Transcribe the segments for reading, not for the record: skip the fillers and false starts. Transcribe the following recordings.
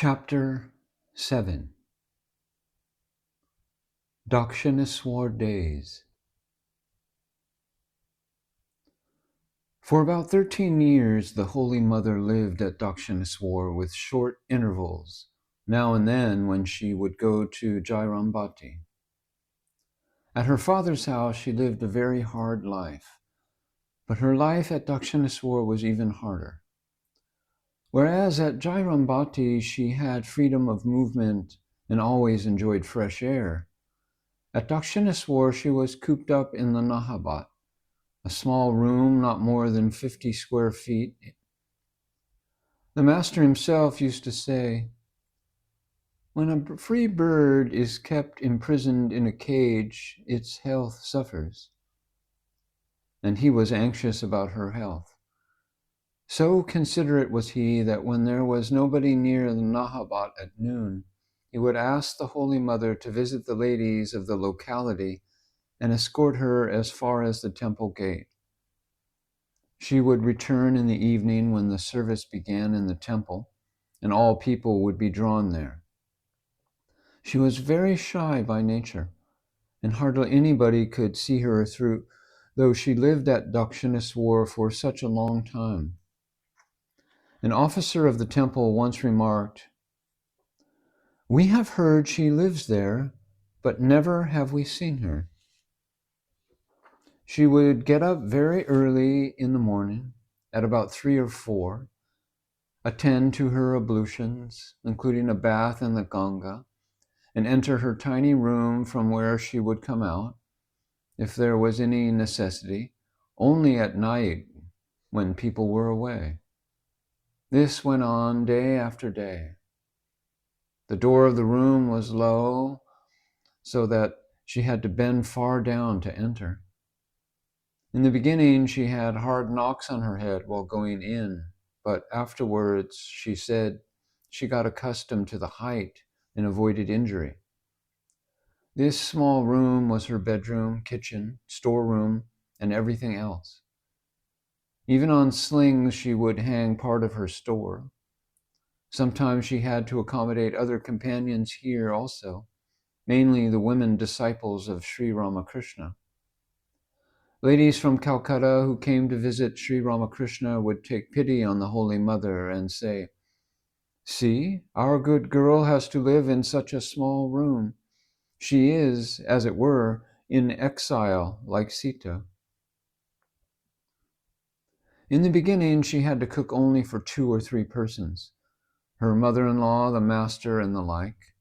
Chapter-7 Dakshineswar Days. For about 13 years, the Holy Mother lived at Dakshineswar with short intervals, now and then when she would go to Jairambati. At her father's house, she lived a very hard life, but her life at Dakshineswar was even harder. Whereas at Jairambati, she had freedom of movement and always enjoyed fresh air, at Dakshineswar, she was cooped up in the Nahabat, a small room not more than 50 square feet. The master himself used to say, "When a free bird is kept imprisoned in a cage, its health suffers." And he was anxious about her health. So considerate was he that when there was nobody near the Nahabat at noon, he would ask the Holy Mother to visit the ladies of the locality and escort her as far as the temple gate. She would return in the evening when the service began in the temple, and all people would be drawn there. She was very shy by nature, and hardly anybody could see her through, though she lived at Dakshineswar for such a long time. An officer of the temple once remarked, "We have heard she lives there, but never have we seen her." She would get up very early in the morning, at about 3 or 4, attend to her ablutions, including a bath in the Ganga, and enter her tiny room from where she would come out, if there was any necessity, only at night when people were away. This went on day after day. The door of the room was low, so that she had to bend far down to enter. In the beginning, she had hard knocks on her head while going in, but afterwards, she said, she got accustomed to the height and avoided injury. This small room was her bedroom, kitchen, storeroom, and everything else. Even on slings, she would hang part of her store. Sometimes she had to accommodate other companions here also, mainly the women disciples of Sri Ramakrishna. Ladies from Calcutta who came to visit Sri Ramakrishna would take pity on the Holy Mother and say, "See, our good girl has to live in such a small room. She is, as it were, in exile like Sita." In the beginning, she had to cook only for 2 or 3 persons, her mother-in-law, the master, and the like.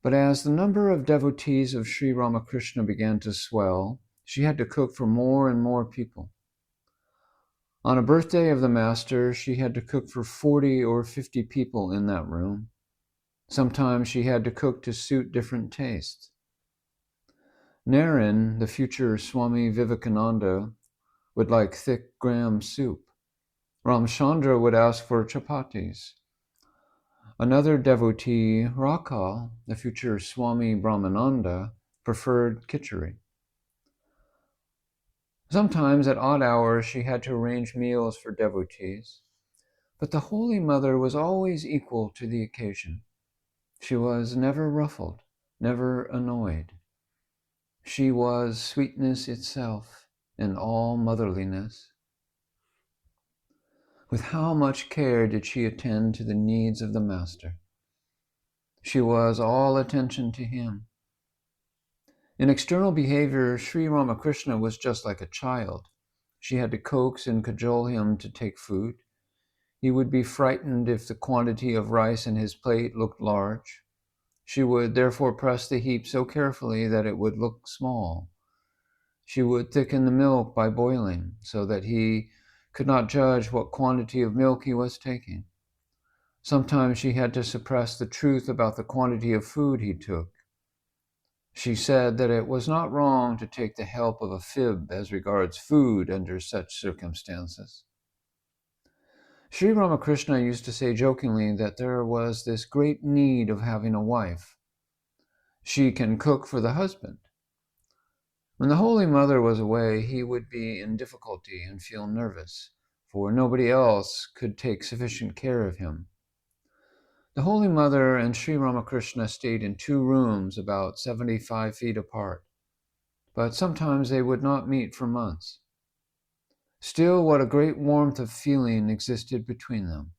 But as the number of devotees of Sri Ramakrishna began to swell, she had to cook for more and more people. On a birthday of the master, she had to cook for 40 or 50 people in that room. Sometimes she had to cook to suit different tastes. Naren, the future Swami Vivekananda, would like thick gram soup. Ramchandra would ask for chapatis. Another devotee, Rakal, the future Swami Brahmananda, preferred khichdi. Sometimes at odd hours she had to arrange meals for devotees, but the Holy Mother was always equal to the occasion. She was never ruffled, never annoyed. She was sweetness itself and all motherliness. With how much care did she attend to the needs of the Master? She was all attention to him. In external behavior, Sri Ramakrishna was just like a child. She had to coax and cajole him to take food. He would be frightened if the quantity of rice in his plate looked large. She would therefore press the heap so carefully that it would look small. She would thicken the milk by boiling, so that he could not judge what quantity of milk he was taking. Sometimes she had to suppress the truth about the quantity of food he took. She said that it was not wrong to take the help of a fib as regards food under such circumstances. Sri Ramakrishna used to say jokingly that there was this great need of having a wife. She can cook for the husband. When the Holy Mother was away, he would be in difficulty and feel nervous, for nobody else could take sufficient care of him. The Holy Mother and Sri Ramakrishna stayed in 2 rooms about 75 feet apart, but sometimes they would not meet for months. Still, what a great warmth of feeling existed between them.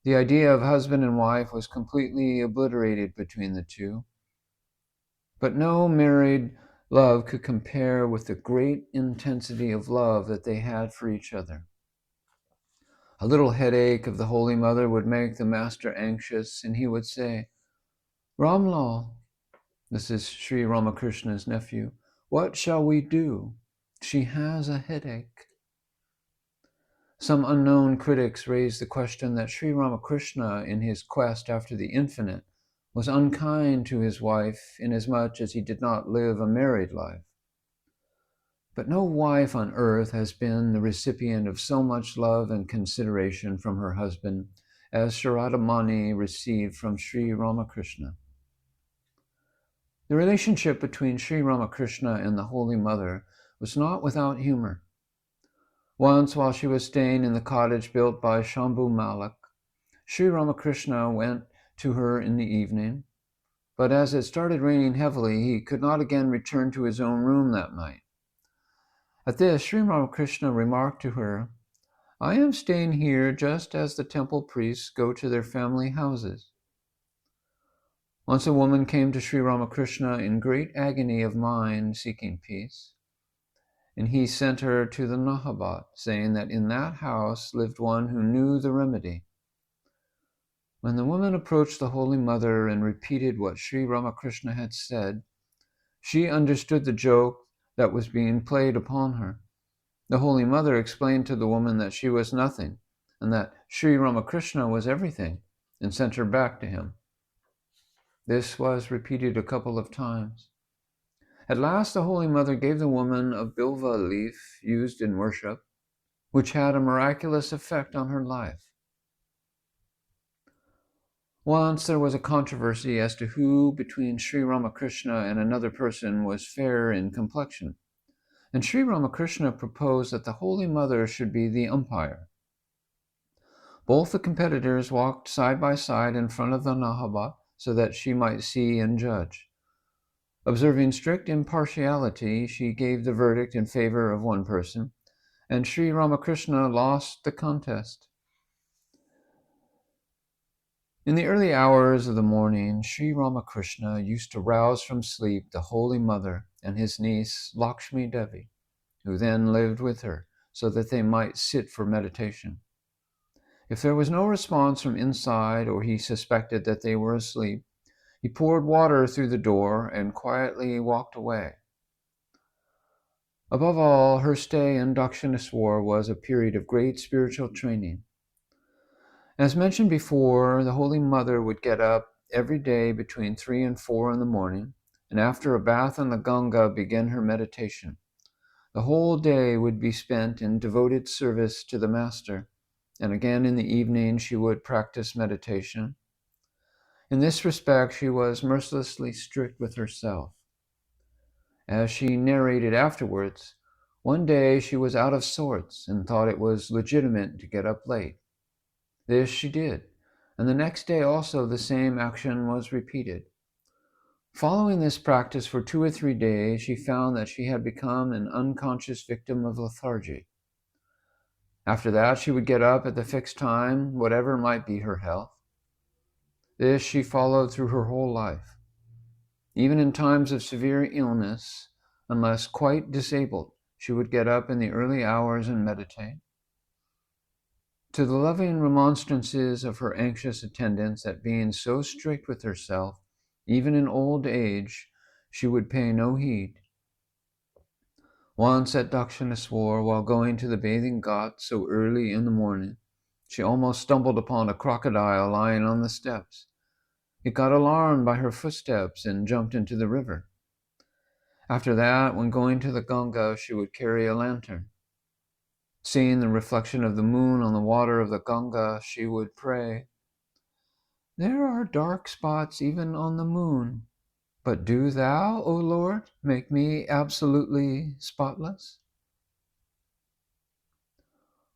The idea of husband and wife was completely obliterated between the two, but no married love could compare with the great intensity of love that they had for each other. A little headache of the Holy Mother would make the master anxious, and he would say, "Ramlal," this is Sri Ramakrishna's nephew, "what shall we do? She has a headache." Some unknown critics raised the question that Sri Ramakrishna, in his quest after the infinite, was unkind to his wife inasmuch as he did not live a married life. But no wife on earth has been the recipient of so much love and consideration from her husband as Sarada Mani received from Sri Ramakrishna. The relationship between Sri Ramakrishna and the Holy Mother was not without humor. Once, while she was staying in the cottage built by Shambhu Malik, Sri Ramakrishna went to her in the evening, but as it started raining heavily, he could not again return to his own room that night. At this, Sri Ramakrishna remarked to her, "I am staying here just as the temple priests go to their family houses." Once a woman came to Sri Ramakrishna in great agony of mind, seeking peace, and he sent her to the Nahabat, saying that in that house lived one who knew the remedy. When the woman approached the Holy Mother and repeated what Sri Ramakrishna had said, she understood the joke that was being played upon her. The Holy Mother explained to the woman that she was nothing, and that Sri Ramakrishna was everything, and sent her back to him. This was repeated a couple of times. At last, the Holy Mother gave the woman a bilva leaf used in worship, which had a miraculous effect on her life. Once there was a controversy as to who between Sri Ramakrishna and another person was fairer in complexion, and Sri Ramakrishna proposed that the Holy Mother should be the umpire. Both the competitors walked side by side in front of the Nahabat so that she might see and judge. Observing strict impartiality, she gave the verdict in favor of one person, and Sri Ramakrishna lost the contest. In the early hours of the morning, Sri Ramakrishna used to rouse from sleep the Holy Mother and his niece Lakshmi Devi, who then lived with her, so that they might sit for meditation. If there was no response from inside, or he suspected that they were asleep, he poured water through the door and quietly walked away. Above all, her stay in Dakshineswar was a period of great spiritual training. As mentioned before, the Holy Mother would get up every day between 3 and 4 in the morning, and after a bath in the Ganga begin her meditation. The whole day would be spent in devoted service to the Master, and again in the evening she would practice meditation. In this respect, she was mercilessly strict with herself. As she narrated afterwards, one day she was out of sorts and thought it was legitimate to get up late. This she did, and the next day also the same action was repeated. Following this practice for 2 or 3 days, she found that she had become an unconscious victim of lethargy. After that, she would get up at the fixed time, whatever might be her health. This she followed through her whole life. Even in times of severe illness, unless quite disabled, she would get up in the early hours and meditate. To the loving remonstrances of her anxious attendants at being so strict with herself, even in old age, she would pay no heed. Once at Dakshineswar, while going to the bathing ghat so early in the morning, she almost stumbled upon a crocodile lying on the steps. It got alarmed by her footsteps and jumped into the river. After that, when going to the Ganga, she would carry a lantern. Seeing the reflection of the moon on the water of the Ganga, she would pray, "There are dark spots even on the moon, but do thou, O Lord, make me absolutely spotless."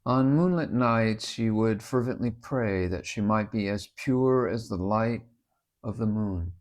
On moonlit nights, she would fervently pray that she might be as pure as the light of the moon.